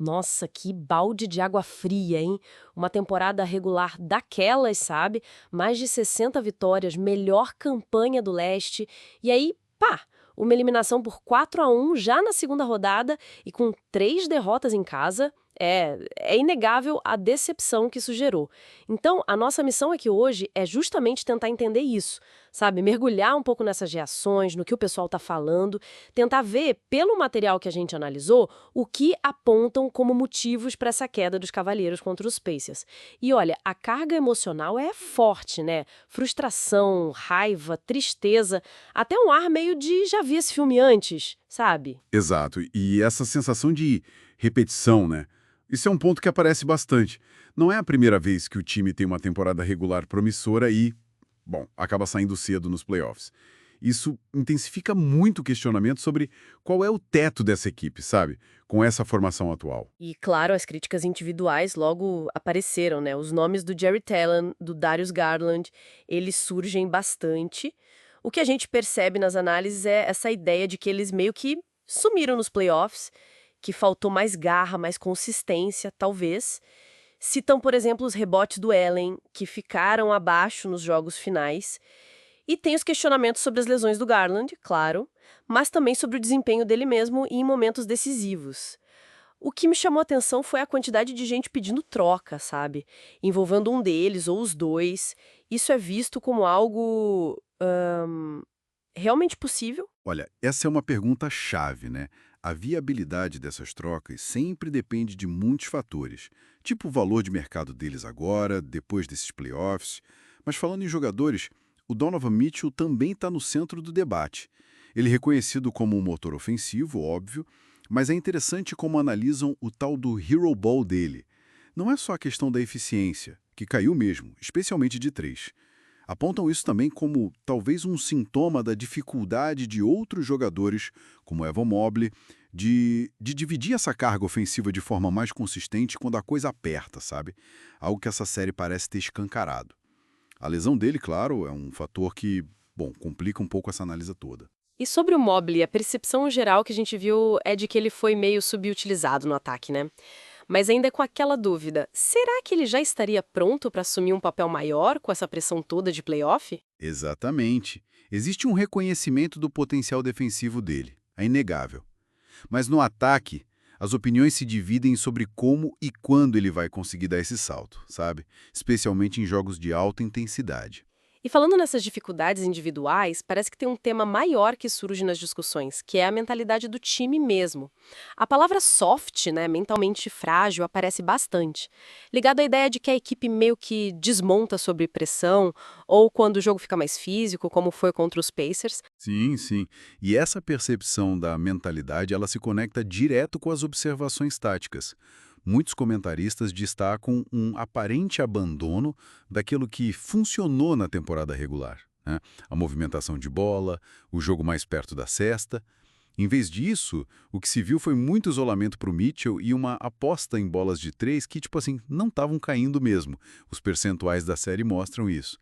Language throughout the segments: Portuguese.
Nossa, que balde de água fria, hein? Uma temporada regular daquelas, sabe? Mais de 60 vitórias, melhor campanha do leste. E aí, pá, uma eliminação por 4-1 já na segunda rodada e com 3 derrotas em casa. É inegável a decepção que isso gerou. Então, a nossa missão aqui hoje é justamente tentar entender isso, sabe? Mergulhar um pouco nessas reações, no que o pessoal tá falando, tentar ver, pelo material que a gente analisou, o que apontam como motivos para essa queda dos Cavaleiros contra os Pacers. E olha, a carga emocional é forte, né? Frustração, raiva, tristeza, até um ar meio de já vi esse filme antes, sabe? Exato. E essa sensação de repetição, né? Isso é um ponto que aparece bastante. Não é a primeira vez que o time tem uma temporada regular promissora e, bom, acaba saindo cedo nos playoffs. Isso intensifica muito o questionamento sobre qual é o teto dessa equipe, sabe? Com essa formação atual. E claro, as críticas individuais logo apareceram, né? Os nomes do Jerry Tallon, do Darius Garland, eles surgem bastante. O que a gente percebe nas análises é essa ideia de que eles meio que sumiram nos playoffs, que faltou mais garra, mais consistência, talvez. Citam, por exemplo, os rebotes do Allen, que ficaram abaixo nos jogos finais. E tem os questionamentos sobre as lesões do Garland, claro, mas também sobre o desempenho dele mesmo em momentos decisivos. O que me chamou a atenção foi a quantidade de gente pedindo troca, sabe? Envolvendo um deles ou os dois. Isso é visto como algo realmente possível? Olha, essa é uma pergunta chave, né? A viabilidade dessas trocas sempre depende de muitos fatores, tipo o valor de mercado deles agora, depois desses playoffs. Mas falando em jogadores, o Donovan Mitchell também está no centro do debate. Ele é reconhecido como um motor ofensivo, óbvio, mas é interessante como analisam o tal do Hero Ball dele. Não é só a questão da eficiência, que caiu mesmo, especialmente de três. Apontam isso também como talvez um sintoma da dificuldade de outros jogadores, como Evan Mobley, de dividir essa carga ofensiva de forma mais consistente quando a coisa aperta, sabe? Algo que essa série parece ter escancarado. A lesão dele, claro, é um fator que, bom, complica um pouco essa análise toda. E sobre o Mobley, a percepção geral que a gente viu é de que ele foi meio subutilizado no ataque, né? Mas ainda com aquela dúvida, será que ele já estaria pronto para assumir um papel maior com essa pressão toda de playoff? Exatamente. Existe um reconhecimento do potencial defensivo dele, é inegável. Mas no ataque, as opiniões se dividem sobre como e quando ele vai conseguir dar esse salto, sabe? Especialmente em jogos de alta intensidade. E falando nessas dificuldades individuais, parece que tem um tema maior que surge nas discussões, que é a mentalidade do time mesmo. A palavra soft, né, mentalmente frágil, aparece bastante, ligado à ideia de que a equipe meio que desmonta sob pressão, ou quando o jogo fica mais físico, como foi contra os Pacers. Sim, sim. E essa percepção da mentalidade, ela se conecta direto com as observações táticas. Muitos comentaristas destacam um aparente abandono daquilo que funcionou na temporada regular, né? A movimentação de bola, o jogo mais perto da cesta. Em vez disso, o que se viu foi muito isolamento para o Mitchell e uma aposta em bolas de três que, tipo assim, não estavam caindo mesmo. Os percentuais da série mostram isso.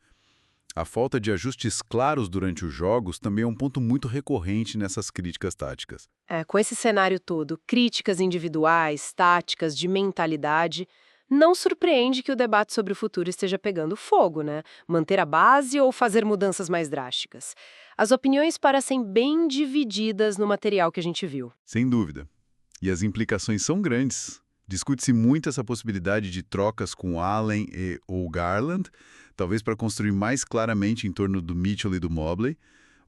A falta de ajustes claros durante os jogos também é um ponto muito recorrente nessas críticas táticas. Com esse cenário todo, críticas individuais, táticas, de mentalidade, não surpreende que o debate sobre o futuro esteja pegando fogo, né? Manter a base ou fazer mudanças mais drásticas. As opiniões parecem bem divididas no material que a gente viu. Sem dúvida. E as implicações são grandes. Discute-se muito essa possibilidade de trocas com Allen e ou Garland, talvez para construir mais claramente em torno do Mitchell e do Mobley,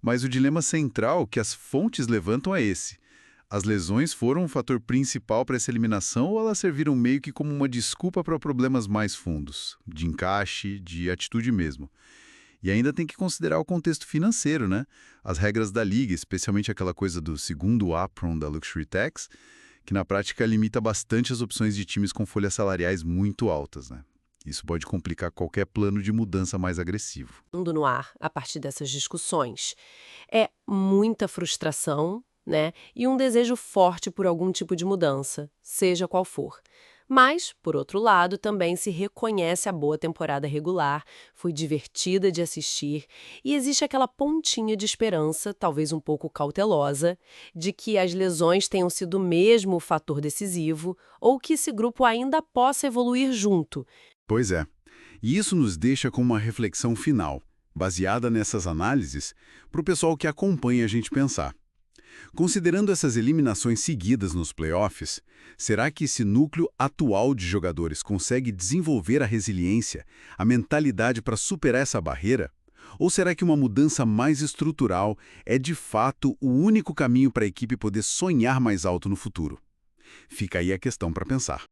mas o dilema central que as fontes levantam é esse. As lesões foram um fator principal para essa eliminação ou elas serviram meio que como uma desculpa para problemas mais fundos, de encaixe, de atitude mesmo? E ainda tem que considerar o contexto financeiro, né? As regras da liga, especialmente aquela coisa do segundo apron da Luxury Tax, que na prática limita bastante as opções de times com folhas salariais muito altas, né? Isso pode complicar qualquer plano de mudança mais agressivo. Mundo no ar a partir dessas discussões. É muita frustração, né? E um desejo forte por algum tipo de mudança, seja qual for. Mas, por outro lado, também se reconhece a boa temporada regular, foi divertida de assistir e existe aquela pontinha de esperança, talvez um pouco cautelosa, de que as lesões tenham sido mesmo o fator decisivo ou que esse grupo ainda possa evoluir junto. Pois é. E isso nos deixa com uma reflexão final, baseada nessas análises, para o pessoal que acompanha a gente pensar. Considerando essas eliminações seguidas nos playoffs, será que esse núcleo atual de jogadores consegue desenvolver a resiliência, a mentalidade para superar essa barreira? Ou será que uma mudança mais estrutural é de fato o único caminho para a equipe poder sonhar mais alto no futuro? Fica aí a questão para pensar.